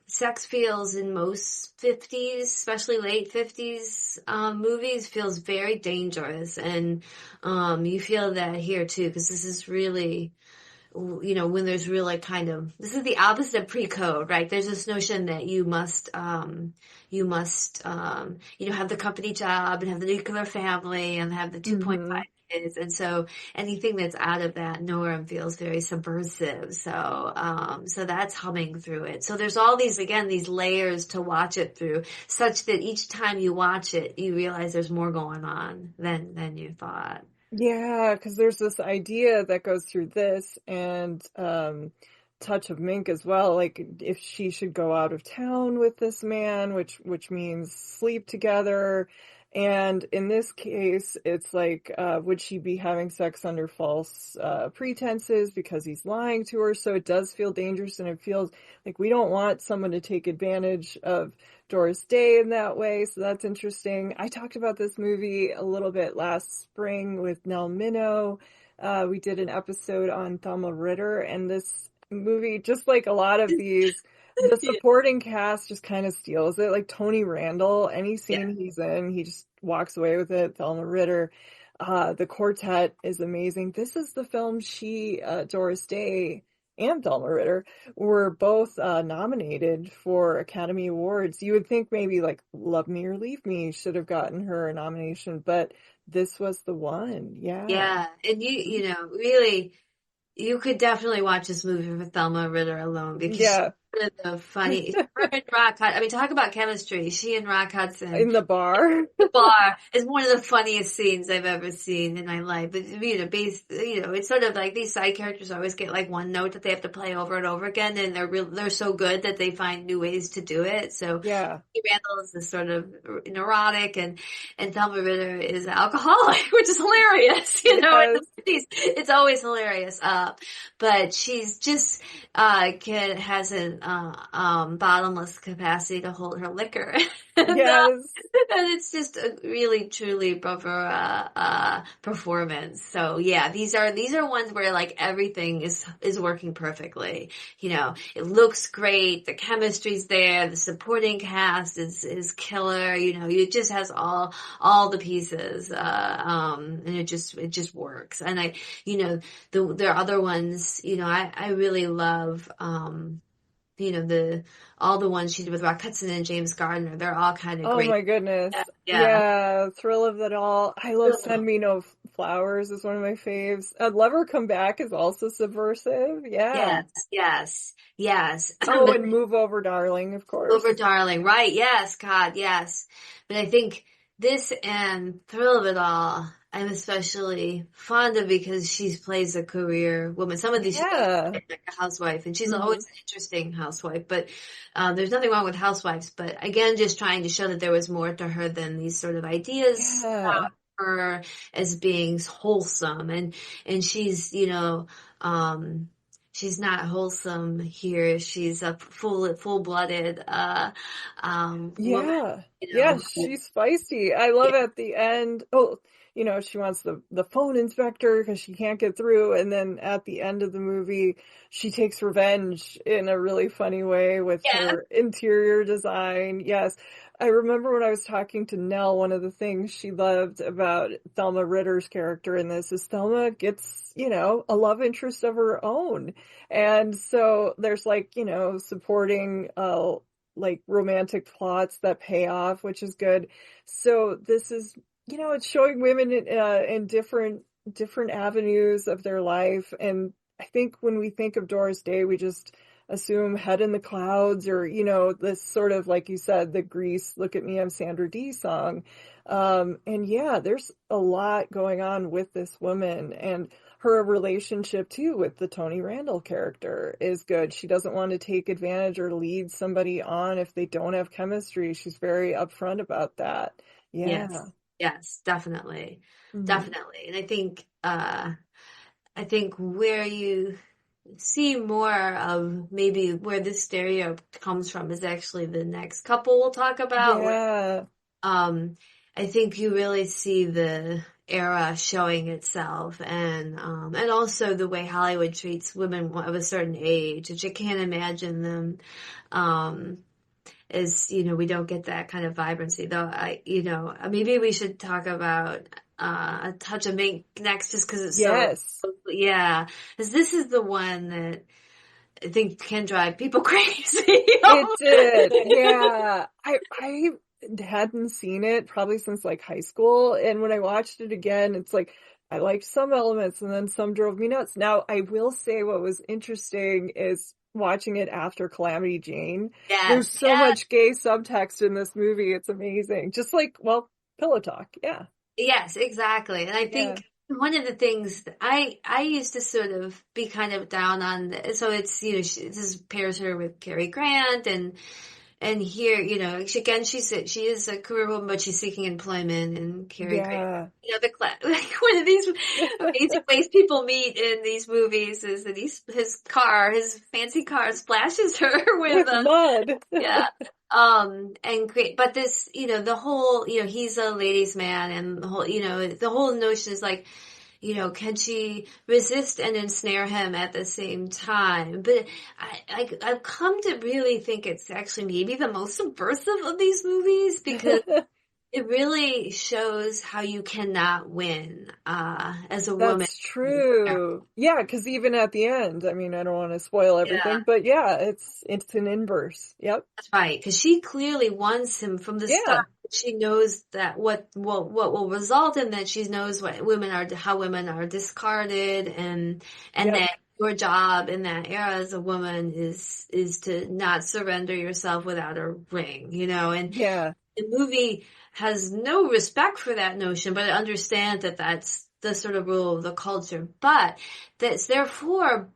sex feels in most 50s, especially late 50s, movies feels very dangerous. And, you feel that here too, because this is really, when there's really this is the opposite of pre-code, right? There's this notion that you must, have the company job and have the nuclear family and have the 2.5 Mhm. kids. And so anything that's out of that norm feels very subversive. So that's humming through it. So there's all these layers to watch it through, such that each time you watch it, you realize there's more going on than you thought. Yeah, because there's this idea that goes through this and Touch of Mink as well, like if she should go out of town with this man, which means sleep together. And in this case, it's like, would she be having sex under false pretenses because he's lying to her? So it does feel dangerous, and it feels like we don't want someone to take advantage of Doris Day in that way. So that's interesting. I talked about this movie a little bit last spring with Nell Minow. We did an episode on Thelma Ritter, and this movie, just like a lot of these, the Yeah. supporting cast just kind of steals it. Like Tony Randall, any Yeah. scene he's in, he just walks away with it. Thelma Ritter. The quartet is amazing. This is the film Doris Day and Thelma Ritter were both nominated for Academy Awards. You would think maybe like Love Me or Leave Me should have gotten her a nomination, but this was the one. Yeah. Yeah. And really, you could definitely watch this movie with Thelma Ritter alone because she's Yeah. one of the funny, her and Rock Hudson, I mean, talk about chemistry. She and Rock Hudson In the bar. the bar is one of the funniest scenes I've ever seen in my life. But it's sort of like these side characters always get like one note that they have to play over and over again, and they're so good that they find new ways to do it. So Yeah. Randall is this sort of neurotic, and Thelma Ritter is alcoholic, which is hilarious. Yes. It's always hilarious. But she's just has an bottomless capacity to hold her liquor. And, Yes. and it's just a really truly bravura performance. So yeah, these are ones where like everything is working perfectly. You know, it looks great, the chemistry's there, the supporting cast is killer. You know, it just has all the pieces, and it just works. And you know, there are other ones. You know, I really love. You know, all the ones she did with Rock Hudson and James Gardner, they're all kind of Oh great. my goodness. Yeah. Yeah, Thrill of It All. I love Send Me No Flowers is one of my faves. Love Her Come Back is also subversive. Yeah. Yes, yes, yes. Oh, But and Move Over Darling, of course. Over Darling, right? Yes, God, yes. But I think this and Thrill of It All, I'm especially fond of because she plays a career woman. Some of these she does Yeah. play like a housewife, and she's Hmm. always an interesting housewife. But there's nothing wrong with housewives. But again, just trying to show that there was more to her than these sort of ideas Yeah. about her as being wholesome, and she's um she's not wholesome here. She's a full-blooded woman, Yeah. you Yeah, know. she's feisty. I love at the end. Oh, she wants the phone inspector because she can't get through. And then at the end of the movie, she takes revenge in a really funny way with Yeah, her interior design. Yes. I remember when I was talking to Nell, one of the things she loved about Thelma Ritter's character in this is Thelma gets, a love interest of her own. And so there's like, supporting, like romantic plots that pay off, which is good. So this is, it's showing women in different avenues of their life. And I think when we think of Doris Day, we just assume Head in the Clouds or, this sort of, like you said, the Grease, Look at Me, I'm Sandra Dee song. And yeah, there's a lot going on with this woman, and her relationship too with the Tony Randall character is good. She doesn't want to take advantage or lead somebody on if they don't have chemistry. She's very upfront about that. Yeah. yes, yes, definitely, Mhm. definitely. And I think where you see more of maybe where this stereo comes from is actually the next couple we'll talk about. Yeah. Um, I think you really see the era showing itself, and also the way Hollywood treats women of a certain age, which I can't imagine them, um, we don't get that kind of vibrancy, though. Maybe we should talk about, A Touch of Mink next, just because it's so, Yes. yeah, because this is the one that I think can drive people crazy. It did. Yeah. I hadn't seen it probably since like high school. And when I watched it again, it's like I liked some elements and then some drove me nuts. Now, I will say what was interesting is watching it after Calamity Jane. There's Yes, so much gay subtext in this movie. It's amazing. Just like, well, Pillow Talk. Yeah. yes, exactly. And I Yeah. think one of the things that I used to sort of be kind of down on, so it's, this pairs her with Cary Grant, and here, she is a career woman, but she's seeking employment, and Cary Grant, Yeah. like one of these amazing ways people meet in these movies is that his fancy car splashes her with With mud. yeah. And great, but this, the whole, he's a ladies' man, and the whole notion is like, can she resist and ensnare him at the same time? But I've come to really think it's actually maybe the most subversive of these movies, because it really shows how you cannot win, as a woman. That's true. Yeah, because even at the end, I mean, I don't want to spoil Yeah. everything, but yeah, it's an inverse. Yep. That's right, because she clearly wants him from the Yeah. start. She knows that what will result in that. She knows how women are discarded, and Yep. that your job in that era as a woman is to not surrender yourself without a ring, and Yeah. the movie has no respect for that notion, but it understands that that's the sort of rule of the culture. But that's therefore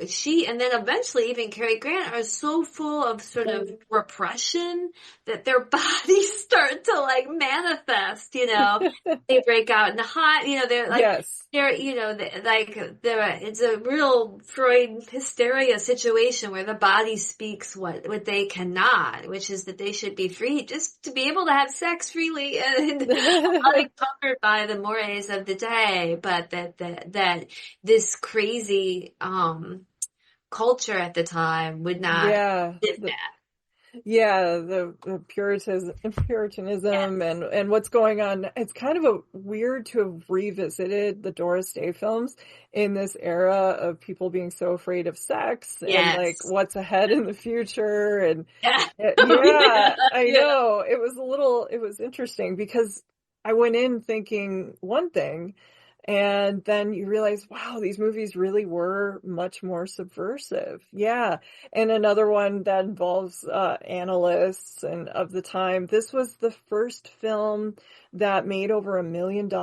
she and then eventually even Cary Grant are so full of sort of repression that their bodies start to like manifest, you know. They break out in the hot, you know, Yes. you know, it's a real Freud hysteria situation where the body speaks what they cannot, which is that they should be free just to be able to have sex freely and not encumbered by the mores of the day, but that this crazy, culture at the time would not Yeah. live that. Yeah, the Yeah. Puritanism and what's going on. It's kind of a weird to have revisited the Doris Day films in this era of people being so afraid of sex and like Yes. what's ahead in the future. And Yeah. yeah, Yeah. I Yeah. know it was interesting because I went in thinking one thing. And then you realize, wow, these movies really were much more subversive. Yeah. And another one that involves analysts and of the time. This was the first film that made over $1 million,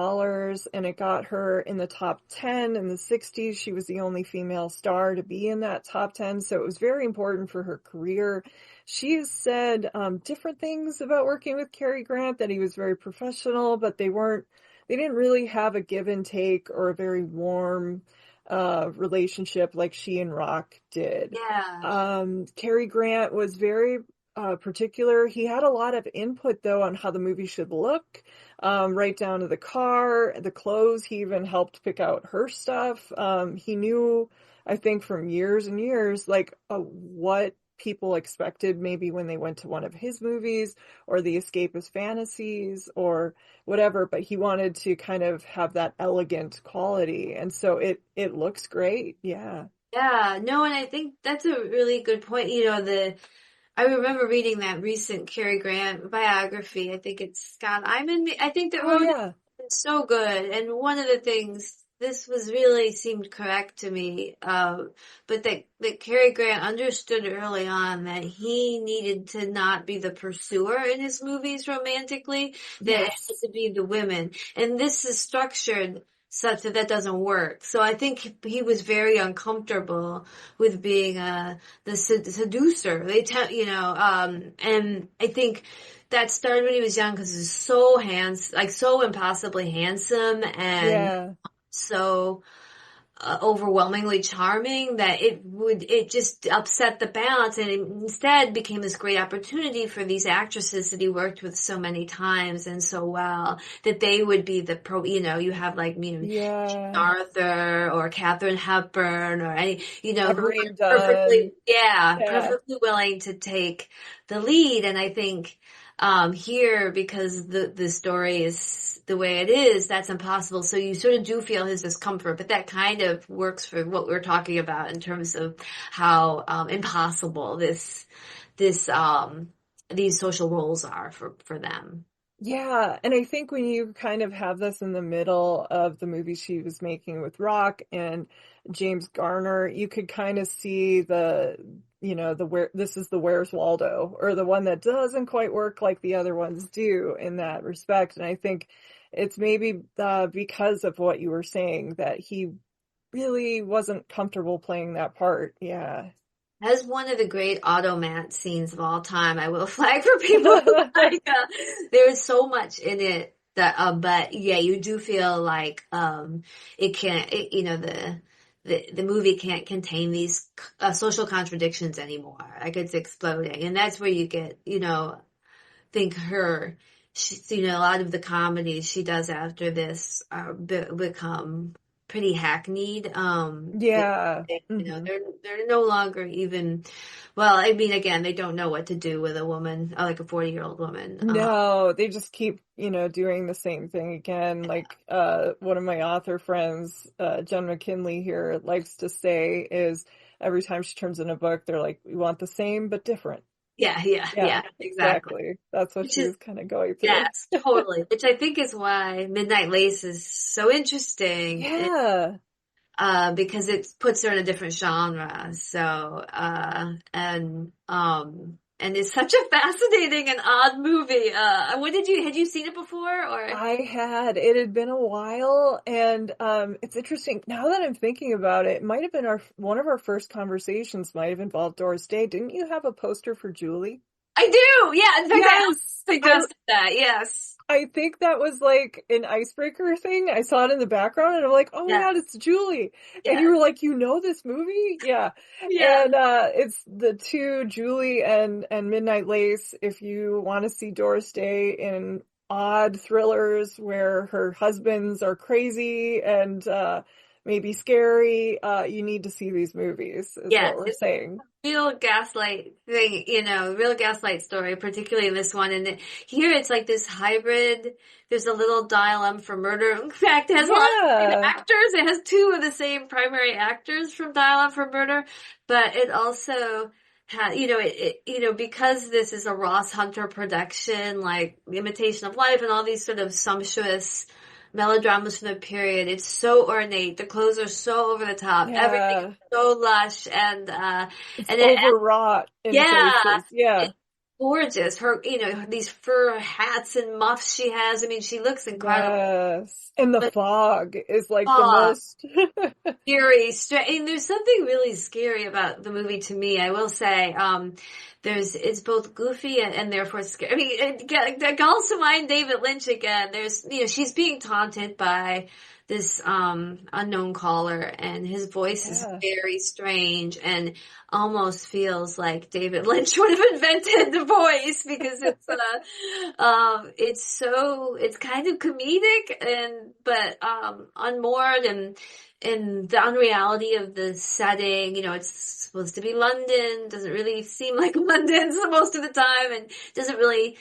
and it got her in the top 10 in the 60s. She was the only female star to be in that top 10, so it was very important for her career. She has said different things about working with Cary Grant, that he was very professional, but they didn't really have a give and take or a very warm relationship like she and Rock did. Yeah. Cary Grant was very particular. He had a lot of input, though, on how the movie should look, right down to the car, the clothes. He even helped pick out her stuff. He knew, I think, from years and years, like what people expected maybe when they went to one of his movies or the escapist fantasies or whatever, but he wanted to kind of have that elegant quality. And so it looks great. Yeah. Yeah. No, and I think that's a really good point. You know, I remember reading that recent Cary Grant biography. I think it's Scott Iman. I think that Oh, wrote it. yeah. It's so good. And one of the things, this was really seemed correct to me, but that Cary Grant understood early on that he needed to not be the pursuer in his movies romantically, that it has Yes. to be the women. And this is structured such that that doesn't work. So I think he was very uncomfortable with being the seducer. And I think that started when he was young because he was so like so impossibly handsome and Yeah. so overwhelmingly charming that it just upset the balance, and it instead became this great opportunity for these actresses that he worked with so many times and so well, that they would be you know, you have like, you know, Yeah. Arthur or Katharine Hepburn or any, you know, who Irene are Dunn. Yeah. perfectly willing to take the lead. And I think, here, because the story is the way it is, that's impossible. So you sort of do feel his discomfort, but that kind of works for what we're talking about in terms of how, impossible these social roles are for them. Yeah, and I think when you kind of have this in the middle of the movie she was making with Rock and James Garner, you could kind of see this is the Where's Waldo, or the one that doesn't quite work like the other ones do in that respect. And I think it's maybe because of what you were saying that he really wasn't comfortable playing that part. Yeah. As one of the great automat scenes of all time, I will flag for people who like, there's so much in it that, but yeah, you do feel like, you know, the movie can't contain these social contradictions anymore. Like it's exploding. And that's where you get, you know, you know, a lot of the comedies she does after this become pretty hackneyed. Yeah. You know, Hmm. they're no longer even, well, I mean, again, they don't know what to do with a woman, like a 40-year-old woman. No, they just keep, doing the same thing again. Like, one of my author friends, Jen McKinley here, likes to say is every time she turns in a book, they're like, we want the same but different. Yeah, Yeah, exactly. exactly. That's what Which she is, was kind of going through. yes, totally. Which I think is why Midnight Lace is so interesting. Yeah. Because it puts her in a different genre. So, And it's such a fascinating and odd movie. Had you seen it before or? It had been a while, and it's interesting now that I'm thinking about it. It might have been one of our first conversations might have involved Doris Day. Didn't you have a poster for Julie? I do, yeah. In fact, Yes, I suggested that. Yes, I think that was like an icebreaker thing. I saw it in the background and I'm like, oh my yeah, God, it's Julie. And yeah, you were like, you know this movie? Yeah. yeah, And it's the two, Julie and Midnight Lace, if you want to see Doris Day in odd thrillers where her husbands are crazy and maybe scary, you need to see these movies, is what yes. we're saying. Real gaslight thing, real gaslight story, particularly in this one. And here it's like this hybrid. There's a little Dial-M for Murder. In fact, it has a lot of the same Yeah. actors. It has two of the same primary actors from Dial-M for Murder, but it also has, because this is a Ross Hunter production, like Imitation of Life and all these sort of sumptuous melodramas from the period. It's so ornate. The clothes are so over the top. Everything is Yeah. so lush and It's and it, overwrought in yeah, places. Yeah. it's gorgeous. Her, these fur hats and muffs she has. I mean, she looks incredible. Yes. And the But fog is like the oh, most, scary. And there's something really scary about the movie to me. I will say, it's both goofy and therefore scary. I mean, it calls to mind David Lynch again. She's being taunted by this, unknown caller and his voice is yeah. very strange and almost feels like David Lynch would have invented the voice because it's kind of comedic but unmoored and the unreality of the setting, it's supposed to be London, doesn't really seem like London most of the time and doesn't really,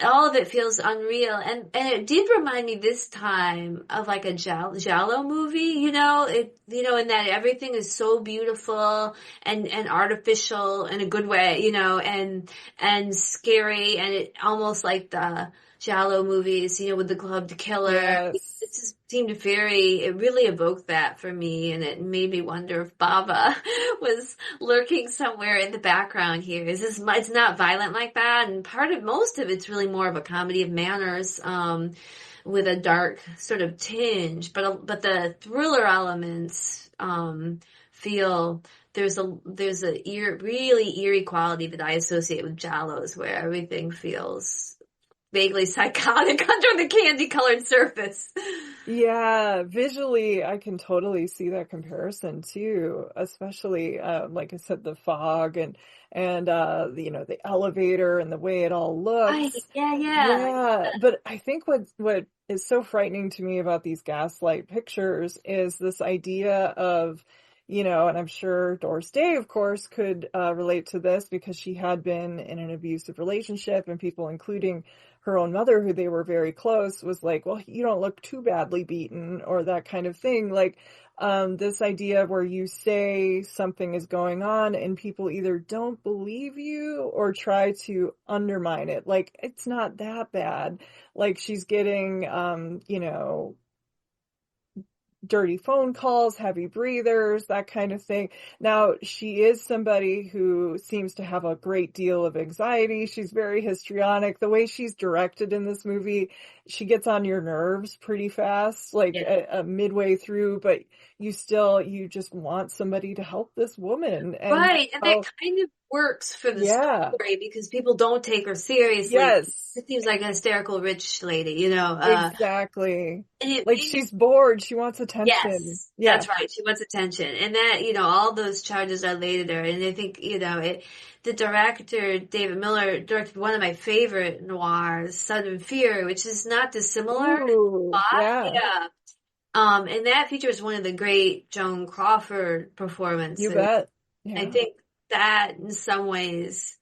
all of it feels unreal. And it did remind me this time of like a Giallo movie, in that everything is so beautiful and artificial in a good way, and scary and it almost like the Giallo movies, with the gloved killer. It Yes. just seemed it really evoked that for me and it made me wonder if Baba was lurking somewhere in the background here. It's not violent like that and most of it's really more of a comedy of manners, with a dark sort of tinge, but the thriller elements, feel there's a really eerie quality that I associate with Giallos where everything feels vaguely psychotic under the candy-colored surface. Yeah, visually, I can totally see that comparison too, especially, like I said, the fog and the elevator and the way it all Right, looks. yeah, yeah. Yeah, but I think what is so frightening to me about these gaslight pictures is this idea of, and I'm sure Doris Day, of course, could relate to this because she had been in an abusive relationship and people, including her own mother, who they were very close, was like, well, you don't look too badly beaten or that kind of thing. Like, this idea where you say something is going on and people either don't believe you or try to undermine it. Like, it's not that bad. Like, she's getting, dirty phone calls, heavy breathers, that kind of thing. Now, she is somebody who seems to have a great deal of anxiety. She's very histrionic. The way she's directed in this movie, she gets on your nerves pretty fast, like Yeah. midway through, but you just want somebody to help this woman. And Right, and that kind of works for the yeah, story because people don't take her seriously. yes, It seems like a hysterical rich lady, exactly. and it Like made me, she's bored. She wants attention. yes, Yeah. that's right. She wants attention, and that, all those charges are laid at her. And I think, the director David Miller directed one of my favorite noirs, Sudden Fear, which is not dissimilar in Ooh, plot. yeah, Yeah. And that features one of the great Joan Crawford you performances. bet. I Yeah. think that in some ways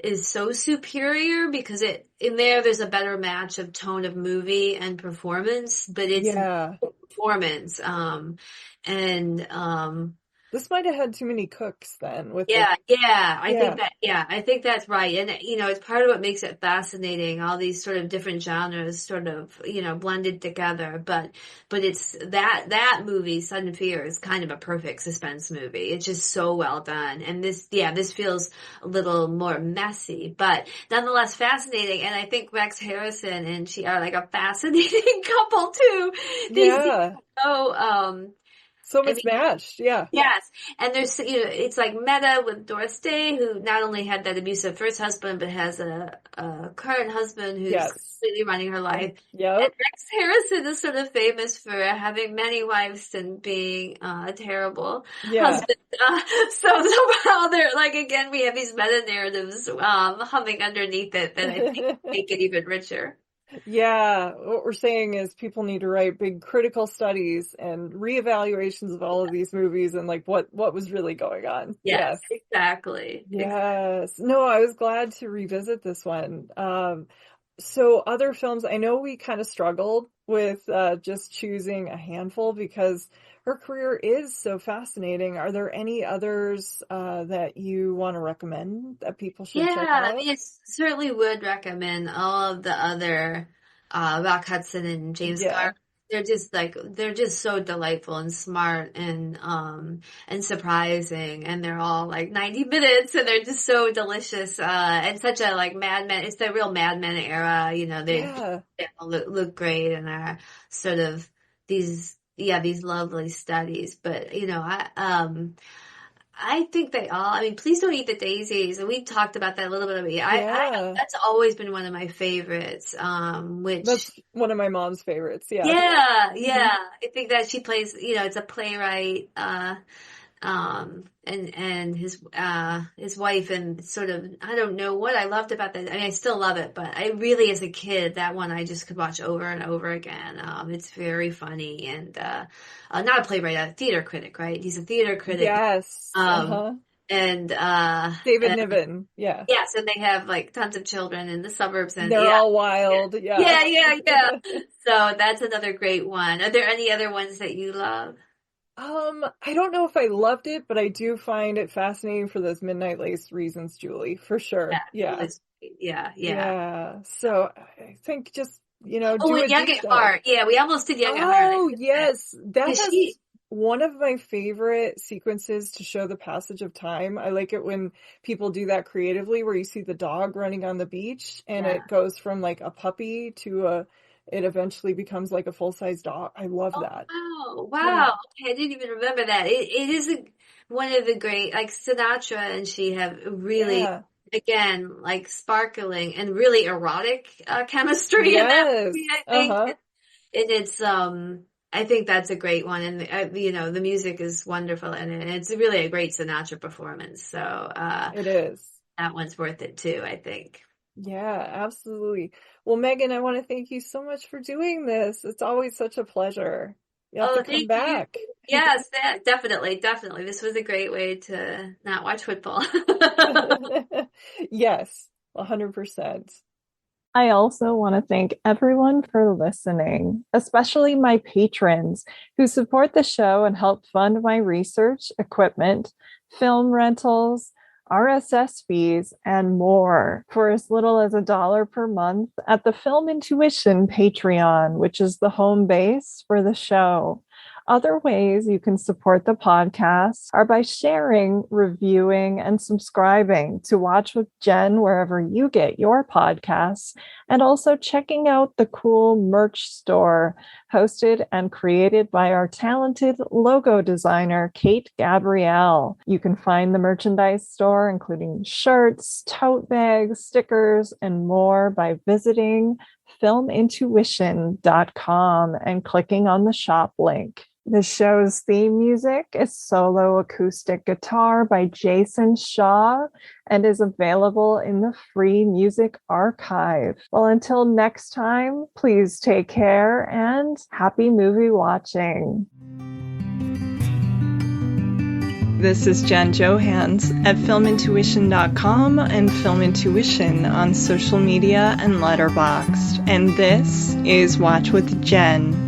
is so superior because in there's a better match of tone of movie and performance, but it's Yeah. performance. And This might have had too many cooks then with the, Yeah, yeah, yeah, I think that's right. And, it's part of what makes it fascinating, all these sort of different genres sort of, blended together. But it's that movie, Sudden Fear, is kind of a perfect suspense movie. It's just so well done. And this feels a little more messy, but nonetheless fascinating. And I think Rex Harrison and she are like a fascinating couple too. They seem yeah. so, So I mean, mismatched. Yeah. yes, and there's it's like meta with Doris Day, who not only had that abusive first husband, but has a current husband who's Yes. completely running her life. And Yep. Rex Harrison is sort of famous for having many wives and being a terrible Yeah. husband. So somehow they're like, again, we have these meta narratives humming underneath it that I think make it even richer. Yeah, what we're saying is people need to write big critical studies and reevaluations of all of these movies and like what was really going on. Yes, Yes. exactly. Yes. No, I was glad to revisit this one. So other films, I know we kind of struggled with just choosing a handful because her career is so fascinating. Are there any others that you want to recommend that people should Yeah, check I out? mean, it certainly would recommend all of the other Rock Hudson and James Yeah. Garner. They're just so delightful and smart and surprising, and they're all like 90 minutes, and they're just so delicious and such a like Mad Men. It's the real Mad Men era, Yeah. they all look great and are sort of these lovely studies. But I think they all, I mean, Please Don't Eat the Daisies, and we talked about that a little bit. Yeah. That's always been one of my favorites, which, That's one of my mom's favorites. Yeah. yeah, Hmm. yeah, I think that she plays, it's a playwright, and his wife, and sort of, I don't know what I loved about that. I mean, I still love it, but I really, as a kid, that one I just could watch over and over again. It's very funny and, not a playwright, a theater critic, right? He's a theater critic. Yes. Um, Uh-huh. and, David Niven. Yeah. yes, and they have like tons of children in the suburbs and They're yeah, all wild. Yeah. yeah. So that's another great one. Are there any other ones that you love? I don't know if I loved it, but I do find it fascinating for those Midnight Lace reasons, Julie, for Yeah, sure. it Yeah. was, yeah. Yeah. So I think just, Oh, do and a Young deep at dive. Heart. Yeah, we almost did Young at Heart. I Oh, missed that. yes. That Cause has she, one of my favorite sequences to show the passage of time. I like it when people do that creatively, where you see the dog running on the beach and yeah. it goes from like a puppy to it eventually becomes like a full-size dog. I love Oh, that. Yeah. wow. Okay, I didn't even remember that. It is one of the great, like Sinatra and she have really, Yeah. again, like sparkling and really erotic chemistry in that movie, Yes. I think. Uh-huh. And I think that's a great one. And, the music is wonderful in it. And it's really a great Sinatra performance. So, It is. that one's worth it too, I think. Yeah, absolutely. Well, Megan, I want to thank you so much for doing this. It's always such a pleasure. You have to Oh, come thank you. back. Yes, definitely. This was a great way to not watch football. Yes, 100%. I also want to thank everyone for listening, especially my patrons who support the show and help fund my research, equipment, film rentals, RSS fees, and more for as little as $1 per month at the Film Intuition Patreon, which is the home base for the show. Other ways you can support the podcast are by sharing, reviewing, and subscribing to Watch with Jen wherever you get your podcasts, and also checking out the cool merch store hosted and created by our talented logo designer, Kate Gabrielle. You can find the merchandise store, including shirts, tote bags, stickers, and more by visiting filmintuition.com and clicking on the shop link. The show's theme music is solo acoustic guitar by Jason Shaw and is available in the free music archive. Well, until next time, please take care and happy movie watching. This is Jen Johans at filmintuition.com and Film Intuition on social media and Letterboxd. And this is Watch with Jen.